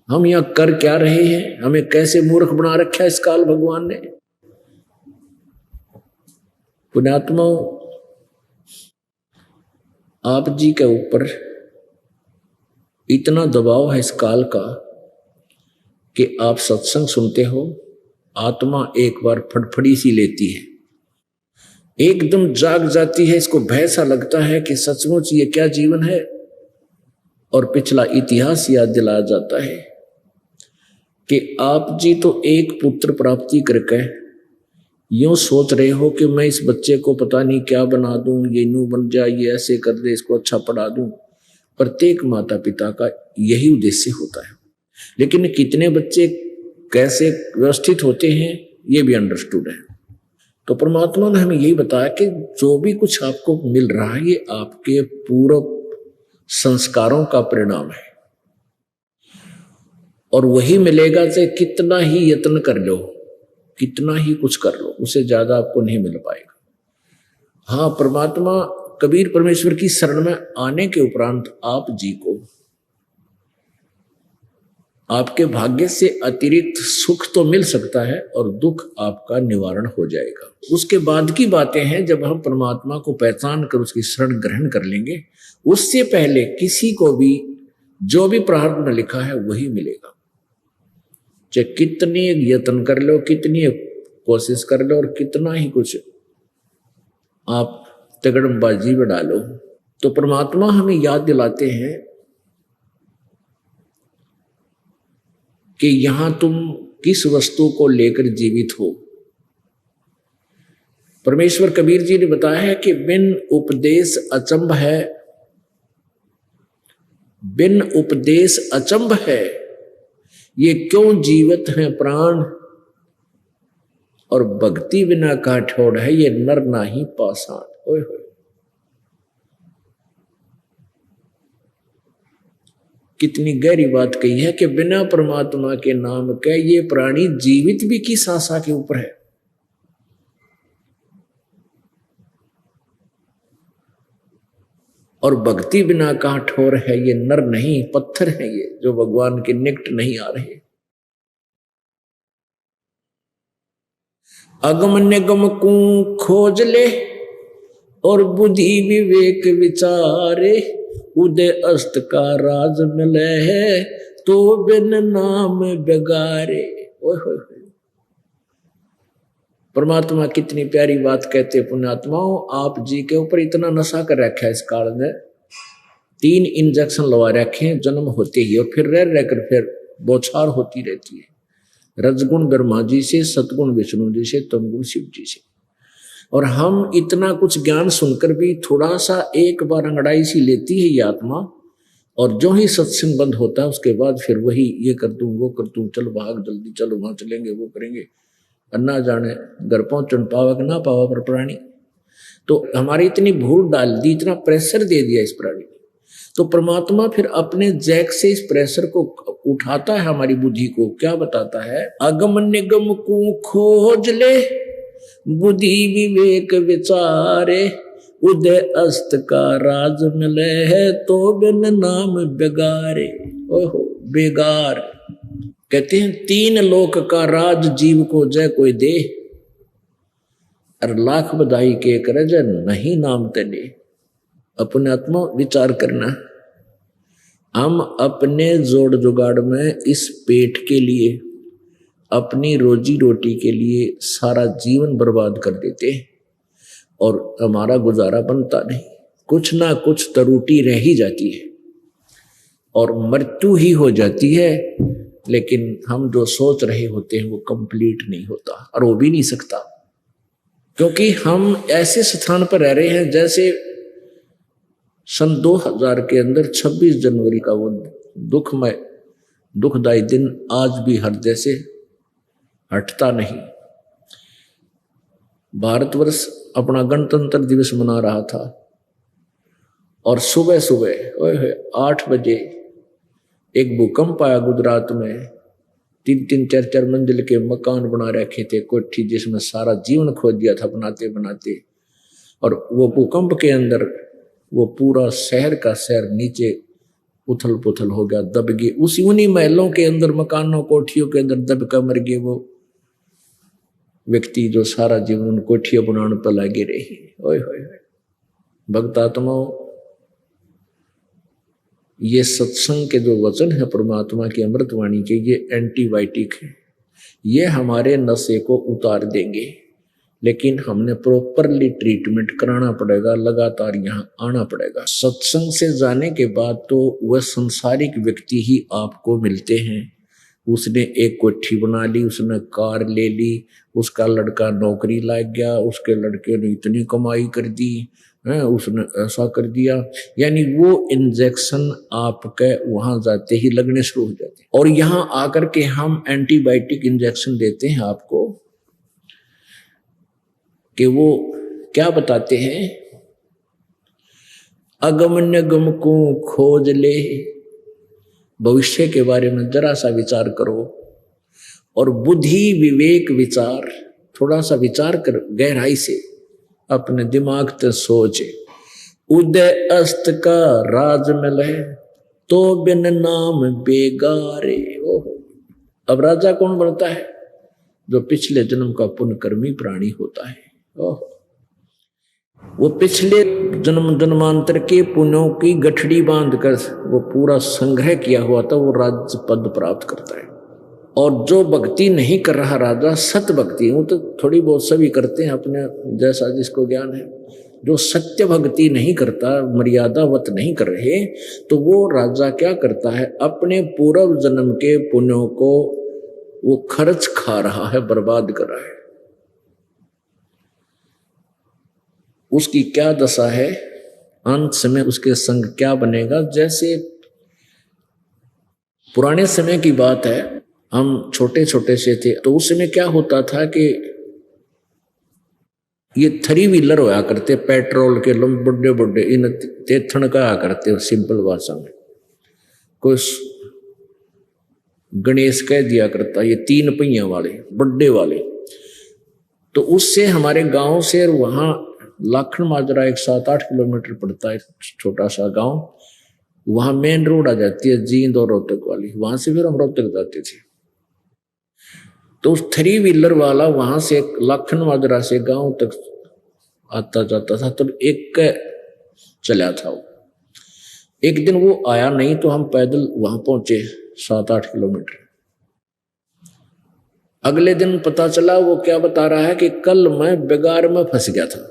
हम यहां कर क्या रहे हैं, हमें कैसे मूर्ख बना रखा है इस काल भगवान ने। पुण्यात्माओं, आप जी के ऊपर इतना दबाव है इस काल का कि आप सत्संग सुनते हो, आत्मा एक बार फड़फड़ी सी लेती है, एकदम जाग जाती है, इसको भय सा लगता है कि सचमुच ये क्या जीवन है, और पिछला इतिहास याद दिलाया जाता है कि आप जी तो एक पुत्र प्राप्ति करके यूं सोच रहे हो कि मैं इस बच्चे को पता नहीं क्या बना दूं, ये यूं बन जाए, ये ऐसे कर दे, इसको अच्छा पढ़ा दूं। प्रत्येक माता पिता का यही उद्देश्य होता है, लेकिन कितने बच्चे कैसे व्यवस्थित होते हैं ये भी अंडरस्टूड है। तो परमात्मा ने हमें यही बताया कि जो भी कुछ आपको मिल रहा है ये आपके पूर्व संस्कारों का परिणाम है, और वही मिलेगा चाहे कितना ही यत्न कर लो, कितना ही कुछ कर लो, उससे ज्यादा आपको नहीं मिल पाएगा। हाँ, परमात्मा कबीर परमेश्वर की शरण में आने के उपरांत आप जी को आपके भाग्य से अतिरिक्त सुख तो मिल सकता है और दुख आपका निवारण हो जाएगा। उसके बाद की बातें हैं जब हम परमात्मा को पहचान कर उसकी शरण ग्रहण कर लेंगे। उससे पहले किसी को भी जो भी प्रारब्ध में लिखा है वही मिलेगा, चाहे कितनी यत्न कर लो, कितनी कोशिश कर लो, और कितना ही कुछ आप तगड़बाजी में डालो। तो परमात्मा हमें याद दिलाते हैं कि यहां तुम किस वस्तु को लेकर जीवित हो। परमेश्वर कबीर जी ने बताया है कि बिन उपदेश अचंभ है, बिन उपदेश अचंभ है, ये क्यों जीवित हैं प्राण, और भक्ति बिना का ठोड़ है, ये नर नाही पाषाण। ओए होए, कितनी गहरी बात कही है कि बिना परमात्मा के नाम के ये प्राणी जीवित भी किस आशा के ऊपर है। और भक्ति बिना कहां ठोर है, ये नर नहीं पत्थर है, ये जो भगवान के निकट नहीं आ रहे। अगम निगम को खोज ले और बुद्धि विवेक विचारे, उदय अस्त का राज मिले है तो बिन नाम बेगारे। ओए होए, परमात्मा कितनी प्यारी बात कहते हैं। पुण्यात्माओं, आप जी के ऊपर इतना नशा कर रखा है इस काल में, 3 इंजेक्शन लगा रखे हैं जन्म होते ही, और फिर रह कर फिर बौछार होती रहती है। रजगुण ब्रह्मा जी से, सतगुण विष्णु जी से, तमगुण शिव जी से। और हम इतना कुछ ज्ञान सुनकर भी थोड़ा सा एक बार अंगड़ाई सी लेती है ये आत्मा, और जो ही सत्संग बंद होता है उसके बाद फिर वही ये कर दूं, वो कर दूं, चल भाग जल्दी, चलो वहां चलेंगे, वो करेंगे, अन्ना जाने घर पहुंचन पावा कि ना पावा पर प्राणी। तो हमारी इतनी भूल डाल दी, इतना प्रेशर दे दिया इस प्राणी ने। तो परमात्मा फिर अपने जैक से इस प्रेशर को उठाता है, हमारी बुद्धि को क्या बताता है, अगम निगम को खोज ले बुद्धि विवेक विचारे, उदय अस्त का राज मिले है तो बिन नाम बेगारे। ओहो, बेगार कहते हैं 3 लोक का राज जीव को जय कोई दे, और लाख बधाई के करे जय नहीं नाम तेने। अपने आत्मा विचार करना, हम अपने जोड़ जुगाड़ में इस पेट के लिए, अपनी रोजी रोटी के लिए सारा जीवन बर्बाद कर देते हैं, और हमारा गुजारा बनता नहीं, कुछ ना कुछ त्रुटि रह ही जाती है और मृत्यु ही हो जाती है। लेकिन हम जो सोच रहे होते हैं वो कंप्लीट नहीं होता, और हो भी नहीं सकता, क्योंकि हम ऐसे स्थान पर रह रहे हैं जैसे सन 2000 के अंदर 26 जनवरी का वो दुखदायी दिन आज भी हृदय से हटता नहीं। भारतवर्ष अपना गणतंत्र दिवस मना रहा था, और सुबह सुबह 8 बजे एक भूकंप आया गुजरात में। 3-3, 4-4 मंजिल के मकान बना रखे थे, कोठी, जिसमें सारा जीवन खो दिया था बनाते बनाते। और वो भूकंप के अंदर वो पूरा शहर का शहर नीचे उथल पुथल हो गया, दब गए उसी उन्हीं महलों के अंदर, मकानों कोठियों के अंदर दब कर मर गए वो व्यक्ति जो सारा जीवन उन कोठियों बनाने पर लगे रहे। ओए होए भक्त आत्माओं, ये सत्संग के जो वचन है परमात्मा की अमृतवाणी के, ये एंटीबायोटिक है। ये हमारे नशे को उतार देंगे, लेकिन हमने प्रॉपरली ट्रीटमेंट कराना पड़ेगा, लगातार यहाँ आना पड़ेगा। सत्संग से जाने के बाद तो वह संसारिक व्यक्ति ही आपको मिलते हैं। उसने एक कोठी बना ली, उसने कार ले ली, उसका लड़का नौकरी लग गया, उसके लड़के ने इतनी कमाई कर दी है, उसने ऐसा कर दिया, यानी वो इंजेक्शन आपके वहां जाते ही लगने शुरू हो जाते हैं। और यहां आकर के हम एंटीबायोटिक इंजेक्शन देते हैं आपको, कि वो क्या बताते हैं, अगम निगम को खोज ले, भविष्य के बारे में जरा सा विचार करो, और बुद्धि विवेक विचार, थोड़ा सा विचार कर गहराई से अपने दिमाग से सोचे। उदय अस्त का राज मिले तो बिन नाम बेगारे। ओहो, अब राजा कौन बनता है? जो पिछले जन्म का पुण्यकर्मी प्राणी होता है। ओहो, वो पिछले जन्म जन्मांतर के पुण्यों की गठड़ी बांधकर वो पूरा संग्रह किया हुआ था, वो राज्य पद प्राप्त करता है। और जो भक्ति नहीं कर रहा राजा, सत भक्ति, वो तो थोड़ी बहुत सभी करते हैं अपने जैसा जिसको ज्ञान है, जो सत्य भक्ति नहीं करता, मर्यादावत नहीं कर रहे, तो वो राजा क्या करता है, अपने पूर्व जन्म के पुण्यों को वो खर्च खा रहा है, बर्बाद कर रहा है। उसकी क्या दशा है, अंत समय उसके संग क्या बनेगा। जैसे पुराने समय की बात है, हम छोटे छोटे से थे, तो उस समय क्या होता था कि ये 3 व्हीलर होया करते, पेट्रोल के बड़े बड़े, इन तेथन कहा करते सिंपल भाषा में, कोई गणेश कह दिया करता, ये 3 पहिया वाले बड़े वाले। तो उससे हमारे गांव से वहां लाखन माजरा 7-8 किलोमीटर पड़ता है, छोटा सा गांव, वहां मेन रोड आ जाती है जींद और रोहतक वाली, वहां से फिर हम रोहतक जाते थे। तो उस 3 व्हीलर वाला वहां से लाखन माजरा से गांव तक आता जाता था, तो एक चला था वो। एक दिन वो आया नहीं, तो हम पैदल वहां पहुंचे 7-8 किलोमीटर। अगले दिन पता चला वो क्या बता रहा है कि कल मैं बेगार में फंस गया था।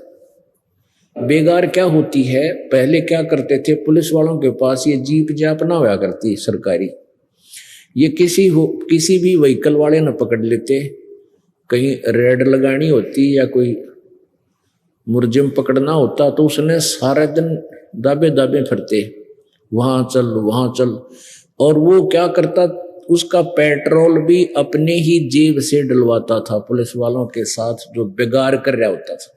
बेगार क्या होती है, पहले क्या करते थे, पुलिस वालों के पास ये जीप जाप ना हुआ करती सरकारी, ये किसी भी व्हीकल वाले न पकड़ लेते, कहीं रेड लगानी होती या कोई मुर्जिम पकड़ना होता, तो उसने सारा दिन दाबे दाबे फिरते, वहां चल। और वो क्या करता, उसका पेट्रोल भी अपने ही जेब से डलवाता था पुलिस वालों के साथ, जो बेगार कर रहा होता था।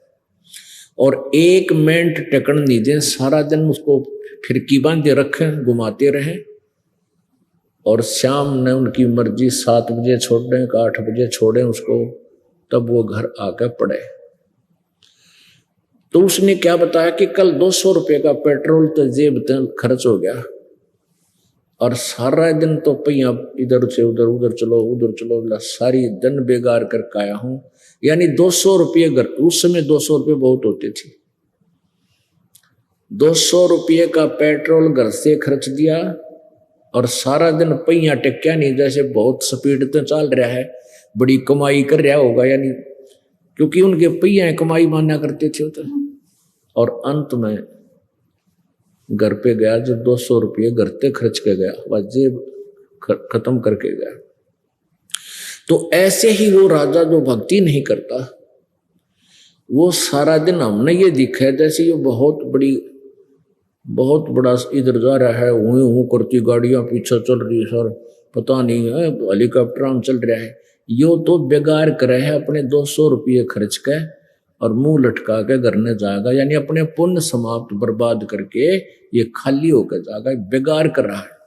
और 1 मिनट टेकन नहीं दे, सारा दिन उसको फिरकी बांधे रखे, घुमाते रहे। और शाम ने उनकी मर्जी 7 बजे छोड़े का 8 बजे छोड़े उसको, तब वो घर आकर पड़े। तो उसने क्या बताया कि कल 200 रुपये का पेट्रोल तो जेब खर्च हो गया, और सारा दिन तो पहिया इधर से उधर चलो, सारी दिन बेगार करके आया हूं। यानी 200 रुपये घर, उस समय 200 रुपये बहुत होते थे, 200 रुपये का पेट्रोल घर से खर्च दिया, और सारा दिन पहिया टेक्या नहीं, जैसे बहुत स्पीड से चल रहा है, बड़ी कमाई कर रहा होगा, यानी क्योंकि उनके पहिया कमाई माना करते थे उधर। और अंत में घर पे गया, जब 200 रुपये घर पे खर्च के गया, वह जेब खत्म करके गया। तो ऐसे ही वो राजा जो भक्ति नहीं करता, वो सारा दिन, हमने ये दिखा है जैसे ये बहुत बड़ा इधर जा रहा है, हूं करती गाड़ियां पीछे चल रही है, सर पता नहीं है हेलीकॉप्टर में चल रहा है। यो तो बेगार करे है, अपने 200 रुपये खर्च के और मुंह लटका के घर में जाएगा, यानी अपने पुण्य समाप्त बर्बाद करके ये खाली होकर जाएगा, बेगार कर रहा है।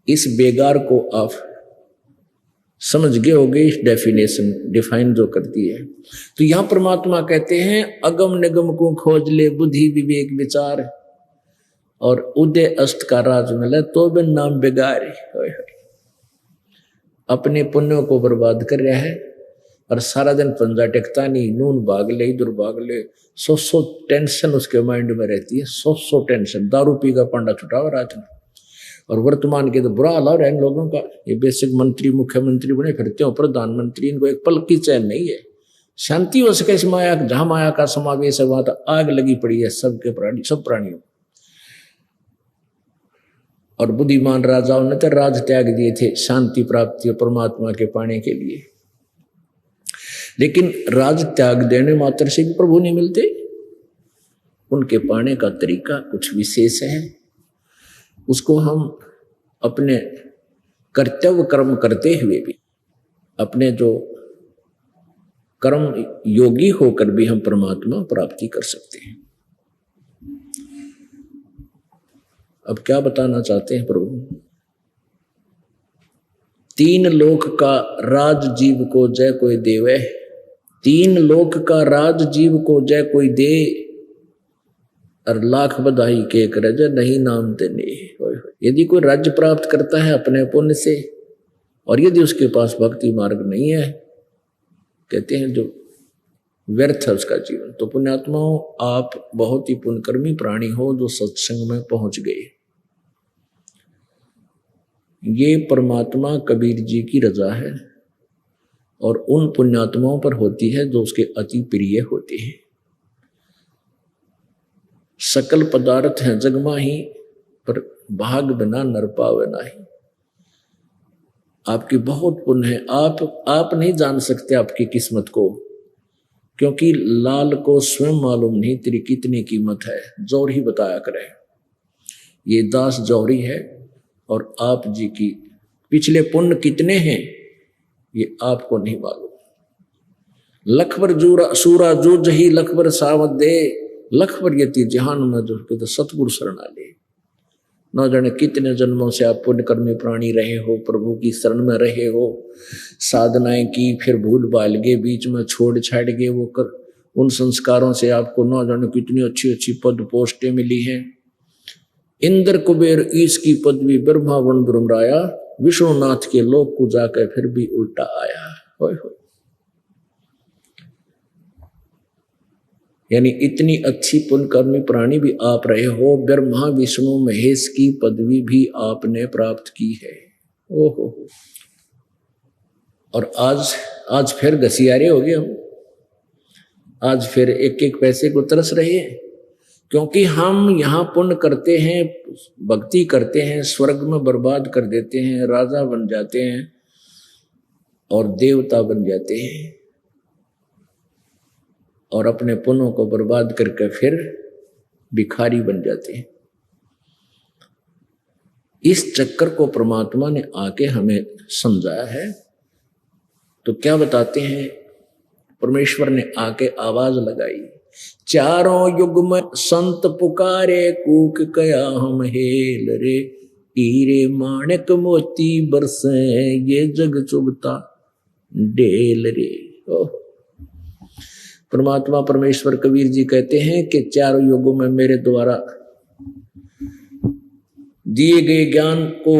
इस बेगार को आप समझ गए होगे, इस डिफाइन जो करती है। तो यहां परमात्मा कहते हैं अगम निगम को खोज ले, बुद्धि विवेक विचार, और उदय अस्त का राज मिले तो भी नाम बिगाड़े। अपने पुण्यों को बर्बाद कर रहा है और सारा दिन पंजा टेकता नहीं, नून भाग ले इधर भाग ले, सौ टेंशन उसके माइंड में रहती है, सौ टेंशन। दारू पी का पांडा छुटाओ रात में। और वर्तमान के तो बुरा हाल हो रहा है इन लोगों का। ये बेसिक मंत्री मुख्यमंत्री बने फिरते हो, प्रधानमंत्री, इनको एक पल की चैन नहीं है, शांति हो सके इस माया। जहां माया का समावेश है वहां तो आग लगी पड़ी है सबके प्राणी, सब प्राणियों। और बुद्धिमान राजाओं ने तो राज त्याग दिए थे शांति प्राप्ति और परमात्मा के पाने के लिए। लेकिन राज त्याग देने मात्र से भी प्रभु नहीं मिलते, उनके पाने का तरीका कुछ विशेष है। उसको हम अपने कर्तव्य कर्म करते हुए भी, अपने जो कर्म योगी होकर भी हम परमात्मा प्राप्ति कर सकते हैं। अब क्या बताना चाहते हैं प्रभु? तीन लोक का राज जीव को जय कोई देवे, तीन लोक का राज जीव को जय कोई दे, और लाख बधाई के कर जय नहीं नाम तेने। यदि कोई राज्य प्राप्त करता है अपने पुण्य से, और यदि उसके पास भक्ति मार्ग नहीं है, कहते हैं जो व्यर्थ है उसका जीवन। तो पुण्यात्माओं, आप बहुत ही पुण्यकर्मी प्राणी हो जो सत्संग में पहुंच गए। ये परमात्मा कबीर जी की रजा है और उन पुण्यात्माओं पर होती है जो उसके अति प्रिय होते हैं। सकल पदार्थ हैं जग माही, पर भाग बिना नर पावे नाही। आपकी बहुत पुण्य है, आप नहीं जान सकते आपकी किस्मत को, क्योंकि लाल को स्वयं मालूम नहीं तेरी कितनी कीमत है। जौहरी बताया करे, ये दास जौहरी है, और आप जी की पिछले पुण्य कितने हैं ये आपको नहीं मालूम। लखबर सूरा जो जही लखबर सावत दे, लखबर यति जहान में जो तो सतगुरु शरणा ले। न जाने कितने जन्मों से आप पुण्यकर्मी प्राणी रहे हो, प्रभु की शरण में रहे हो, साधनाएं की, फिर भूल भाल गए, बीच में छोड़ छाड़ गए वो कर, उन संस्कारों से आपको न जाने कितनी अच्छी अच्छी पद पोस्टें मिली हैं। इंद्र कुबेर ईश की पदवी, ब्रह्मा वरुण ब्रह्मराया, विष्णुनाथ के लोक को जाकर फिर भी उल्टा आया। होय होय। यानी इतनी अच्छी पुण्यकर्मी प्राणी भी आप रहे हो, ब्रह्मा विष्णु महेश की पदवी भी आपने प्राप्त की है। ओहो। और आज फिर घसियारे हो गए हम, आज फिर एक एक पैसे को तरस रहे हैं, क्योंकि हम यहाँ पुण्य करते हैं, भक्ति करते हैं, स्वर्ग में बर्बाद कर देते हैं, राजा बन जाते हैं और देवता बन जाते हैं, और अपने पुण्यों को बर्बाद करके फिर भिखारी बन जाते हैं। इस चक्कर को परमात्मा ने आके हमें समझाया है। तो क्या बताते हैं, परमेश्वर ने आके आवाज लगाई, चारों युग में संत पुकारे, कूक कया हम हेल रे, हीरे माणिक मोती बरसे, ये जग चुभता डेल रे। परमात्मा परमेश्वर कबीर जी कहते हैं कि चारों युगों में मेरे द्वारा दिए गए ज्ञान को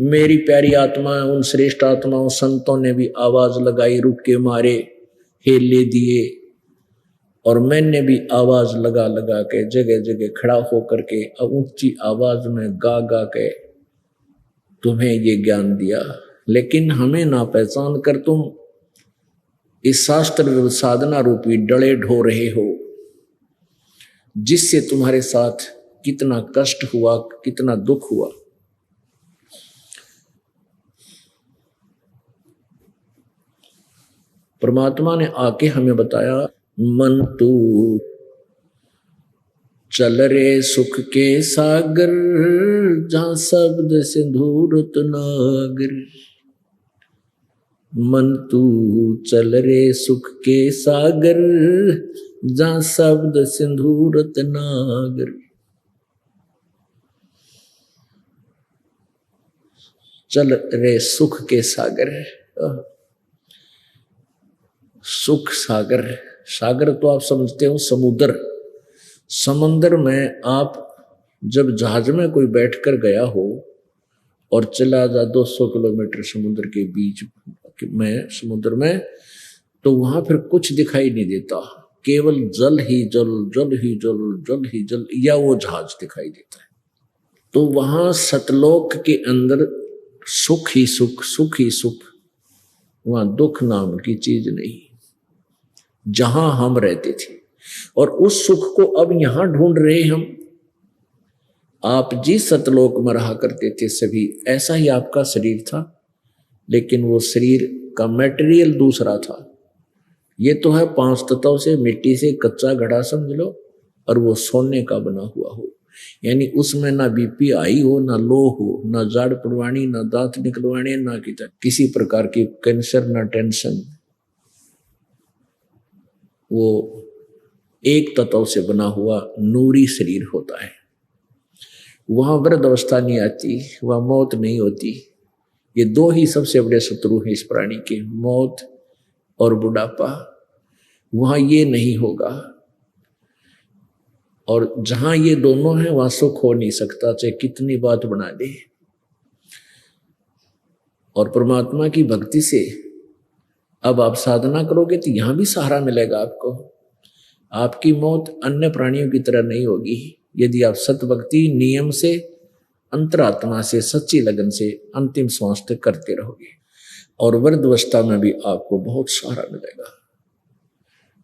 मेरी प्यारी आत्मा, उन श्रेष्ठ आत्माओं संतों ने भी आवाज लगाई, रुक के मारे, हेले दिए, और मैंने भी आवाज लगा लगा के जगह जगह खड़ा होकर के ऊंची आवाज में गा गा के तुम्हें ये ज्ञान दिया। लेकिन हमें ना पहचान कर तुम इस शास्त्र साधना रूपी डले ढो रहे हो, जिससे तुम्हारे साथ कितना कष्ट हुआ, कितना दुख हुआ। परमात्मा ने आके हमें बताया, मन तू चल रे सुख के सागर, जहां शब्द सिंधूरत नागर। मन तू चल रे सुख के सागर, जहां शब्द सिंधूरत नागर। चल रे सुख के सागर, सुख सागर, सागर तो आप समझते हो समुद्र, समंदर में आप जब जहाज में कोई बैठकर गया हो और चला जा 200 किलोमीटर समुद्र के बीच में, समुद्र में, तो वहां फिर कुछ दिखाई नहीं देता, केवल जल ही जल, जल ही जल, जल ही जल, या वो जहाज दिखाई देता है। तो वहां सतलोक के अंदर सुख ही सुख, सुख ही सुख, वहां दुख नाम की चीज नहीं, जहां हम रहते थे। और उस सुख को अब यहां ढूंढ रहे हम। आप जिस सतलोक में रहा करते थे सभी, ऐसा ही आपका शरीर था, लेकिन वो शरीर का मटेरियल दूसरा था। ये तो है 5 तत्वों से, मिट्टी से कच्चा घड़ा समझ लो, और वो सोने का बना हुआ हो, यानी उसमें ना बीपी आई हो, ना लो हो, ना जाड़ पड़वानी, ना दांत निकलवाने, ना किसी प्रकार की कैंसर, ना टेंशन। वो एक तत्व से बना हुआ नूरी शरीर होता है। वहां वृद्ध अवस्था नहीं आती, वहां मौत नहीं होती। ये 2 ही सबसे बड़े शत्रु हैं इस प्राणी के, मौत और बुढ़ापा। वहां ये नहीं होगा, और जहां ये दोनों हैं वहां सुख हो नहीं सकता, चाहे कितनी बात बना दे। और परमात्मा की भक्ति से अब आप साधना करोगे तो यहां भी सहारा मिलेगा आपको। आपकी मौत अन्य प्राणियों की तरह नहीं होगी, यदि आप सतभक्ति नियम से, अंतरात्मा से, सच्ची लगन से अंतिम श्वास तक करते रहोगे। और वृद्धावस्था में भी आपको बहुत सहारा मिलेगा,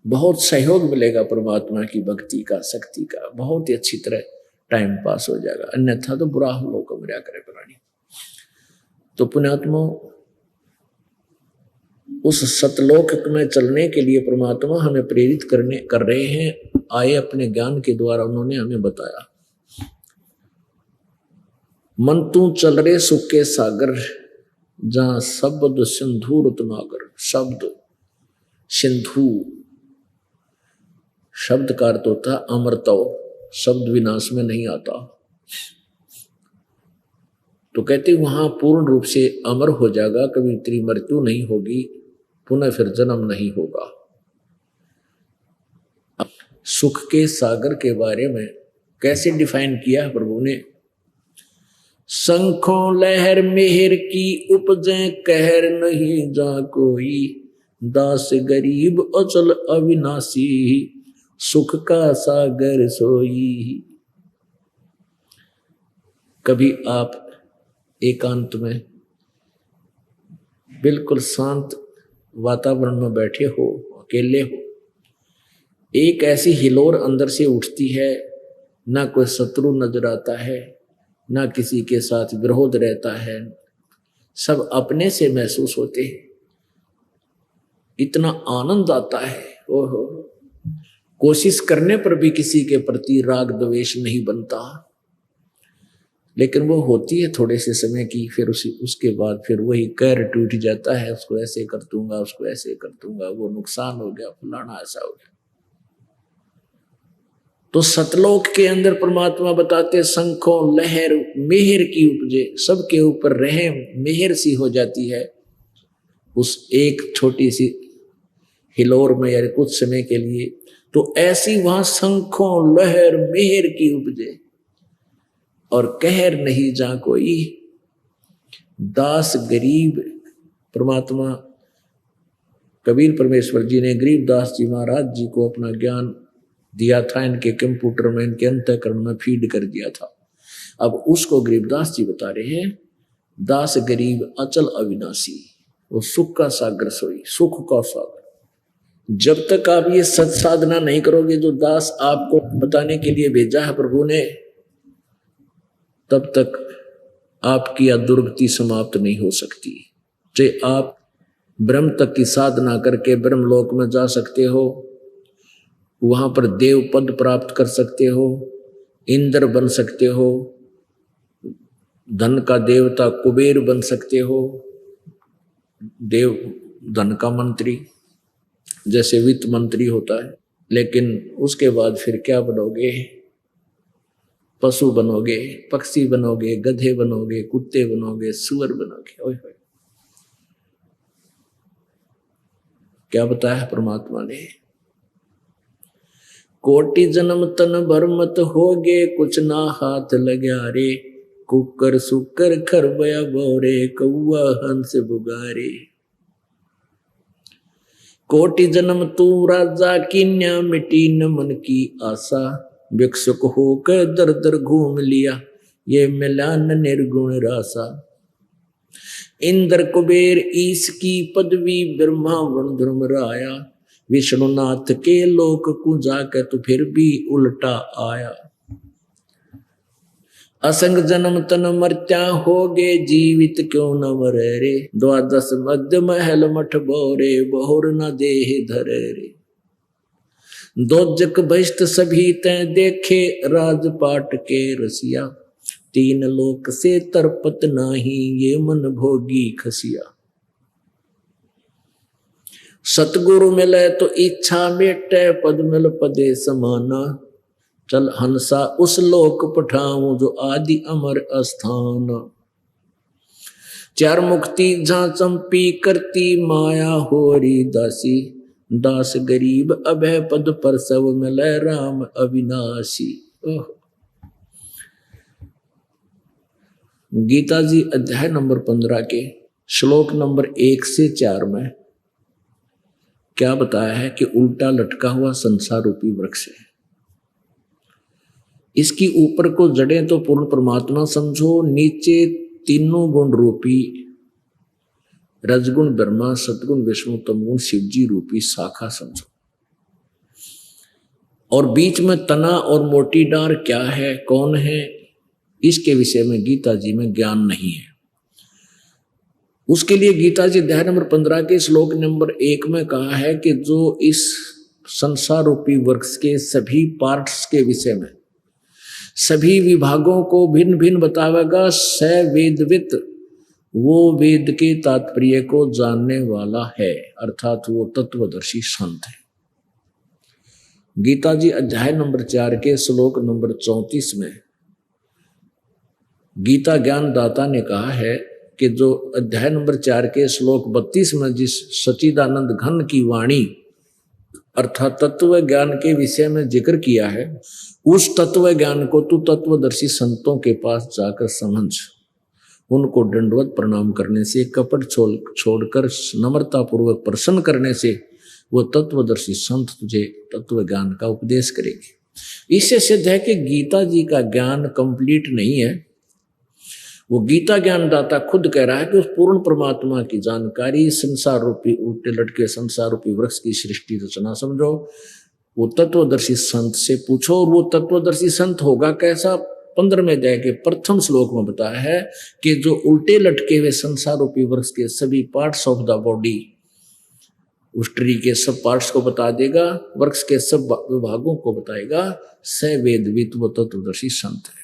बहुत सहयोग मिलेगा परमात्मा की भक्ति का, शक्ति का, बहुत ही अच्छी तरह टाइम पास हो जाएगा। अन्यथा तो बुरा लोग मर्या करे प्राणी। तो पुण्यात्मा, उस सतलोक में चलने के लिए परमात्मा हमें प्रेरित कर रहे हैं। आए अपने ज्ञान के द्वारा उन्होंने हमें बताया, मन तू चल रे सुख के सागर, जहां शब्द सिंधु रत्नाकर। शब्द सिंधु, शब्द का अर्थ होता है अमरत्व, शब्द विनाश में नहीं आता। तो कहते वहां पूर्ण रूप से अमर हो जाएगा, कभी तेरी मृत्यु नहीं होगी, पुनः फिर जन्म नहीं होगा। सुख के सागर के बारे में कैसे डिफाइन किया प्रभु ने? शंखों लहर मेहर की उपजे, कहर नहीं जा कोई, दास गरीब अचल अविनाशी, सुख का सागर सोई। कभी आप एकांत में बिल्कुल शांत वातावरण में बैठे हो, अकेले हो, एक ऐसी हिलोर अंदर से उठती है, ना कोई शत्रु नजर आता है, ना किसी के साथ विरोध रहता है, सब अपने से महसूस होते हैं, इतना आनंद आता है। ओहो, कोशिश करने पर भी किसी के प्रति राग द्वेष नहीं बनता, लेकिन वो होती है थोड़े से समय की, फिर उसके बाद फिर वही कहर टूट जाता है, उसको ऐसे कर दूंगा, उसको ऐसे कर दूंगा, वो नुकसान हो गया, फलाना ऐसा हो गया। तो सतलोक के अंदर परमात्मा बताते, शंखों लहर मेहर की उपजे, सबके ऊपर रहम मेहर सी हो जाती है उस एक छोटी सी हिलोर में, यार कुछ समय के लिए। तो ऐसी वहां शंखों लहर मेहर की उपजे, और कहर नहीं जा कोई, दास गरीब। परमात्मा कबीर परमेश्वर जी ने गरीब दास जी महाराज जी को अपना ज्ञान दिया था, इनके कंप्यूटर में, इनके अंतःकरण में फीड कर दिया था। अब उसको गरीबदास जी बता रहे हैं, दास गरीब अचल अविनाशी, वो सुख का सागर सोई, सुख का सागर। जब तक आप ये सत साधना नहीं करोगे जो दास आपको बताने के लिए भेजा है प्रभु ने, तब तक आपकी दुर्गति समाप्त नहीं हो सकती। चाहे आप ब्रह्म तक की साधना करके ब्रह्मलोक में जा सकते हो, वहां पर देव पद प्राप्त कर सकते हो, इंद्र बन सकते हो, धन का देवता कुबेर बन सकते हो, देव धन का मंत्री जैसे वित्त मंत्री होता है, लेकिन उसके बाद फिर क्या बनोगे? पशु बनोगे, पक्षी बनोगे, गधे बनोगे, कुत्ते बनोगे, सुअर बनोगे। ओए होए, क्या बताया परमात्मा ने? कोटि जन्म तन भर मत होगे, कुछ ना हाथ लग्या रे। कुकर सुकर खरबया बोरे, कौआ हंस बुगारे। कोटि जन्म तू राजा कीन्या, मिटी न मन की आशा। भिक्षुक होकर दर दर घूम लिया, ये मिला न निर्गुण रासा। इंद्र कुबेर ईश की पदवी, ब्रह्मा वन धर्म राया। विष्णुनाथ के लोक को जाकर तू फिर भी उल्टा आया। असंग जन्म तन मर्त्या होगे, जीवित क्यों न मरे रे। 12 मध्य महल मठ बोरे, बहुर न देह धरे रे। दोजक बहिष्ट सभी तय देखे, राजपाट के रसिया। 3 लोक से तरपत नाही, ये मन भोगी खसिया। सतगुरु मिले तो इच्छा मेटे, पद मिल पदे समाना। चल हंसा उस लोक पठाऊं, जो आदि अमर अस्थान। 4 मुक्ति जहां चंपी करती, माया होरी दासी। दास गरीब अभय पद पर, सब मिले राम अविनाशी। गीता जी अध्याय नंबर 15 के श्लोक नंबर 1 से 4 में क्या बताया है कि उल्टा लटका हुआ संसार रूपी वृक्ष है। इसकी ऊपर को जड़ें तो पूर्ण परमात्मा समझो, नीचे तीनों गुण रूपी रजगुण ब्रह्मा, सतगुण विष्णु, तमगुण शिवजी रूपी शाखा समझो। और बीच में तना और मोटी डार क्या है, कौन है, इसके विषय में गीता जी में ज्ञान नहीं है। उसके लिए गीता जी अध्याय नंबर 15 के श्लोक नंबर 1 में कहा है कि जो इस संसार रूपी वृक्ष के सभी पार्ट्स के विषय में, सभी विभागों को भिन्न भिन्न बतावेगा, स वेदवित, वो वेद के तात्पर्य को जानने वाला है, अर्थात वो तत्वदर्शी संत है। गीता जी अध्याय नंबर 4 के श्लोक नंबर 34 में गीता ज्ञान दाता ने कहा है कि जो अध्याय नंबर 4 के श्लोक 32 में जिस सच्चिदानंद घन की वाणी अर्थात तत्व ज्ञान के विषय में जिक्र किया है, उस तत्व ज्ञान को तू तत्वदर्शी संतों के पास जाकर समझ। उनको दंडवत प्रणाम करने से, कपट छोड़कर नम्रता पूर्वक प्रसन्न करने से वो तत्वदर्शी संत तुझे तत्व ज्ञान का उपदेश करेंगे। इससे सिद्ध है कि गीता जी का ज्ञान कंप्लीट नहीं है। वो गीता ज्ञान दाता खुद कह रहा है कि उस पूर्ण परमात्मा की जानकारी, संसार रूपी उल्टे लटके संसार रूपी वृक्ष की सृष्टि रचना समझो, वो तत्वदर्शी संत से पूछो। और वो तत्वदर्शी संत होगा कैसा, 15वें अध्याय के प्रथम श्लोक में बताया है कि जो उल्टे लटके हुए संसार रूपी वृक्ष के सभी पार्ट्स ऑफ द बॉडी, उस ट्री के सब पार्ट्स को बता देगा, वृक्ष के सब विभागों को बताएगा, स वेदवित वो तत्वदर्शी संत है।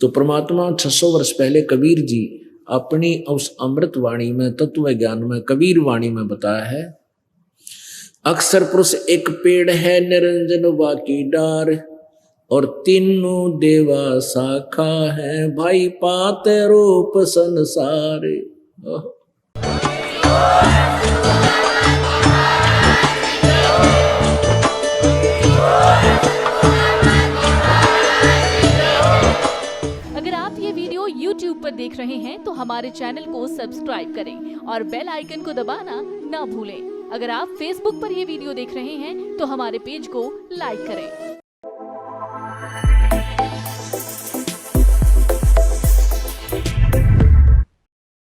तो परमात्मा 600 वर्ष पहले कबीर जी अपनी उस अमृत वाणी में, तत्व ज्ञान में, कबीर वाणी में बताया है, अक्षर पुरुष एक पेड़ है, निरंजन बाकी डार, और तीनों देवा शाखा है, भाई पाते रूप संसार। अगर आप ये वीडियो YouTube पर देख रहे हैं तो हमारे चैनल को सब्सक्राइब करें और बेल आइकन को दबाना ना भूलें। अगर आप Facebook पर ये वीडियो देख रहे हैं तो हमारे पेज को लाइक करें।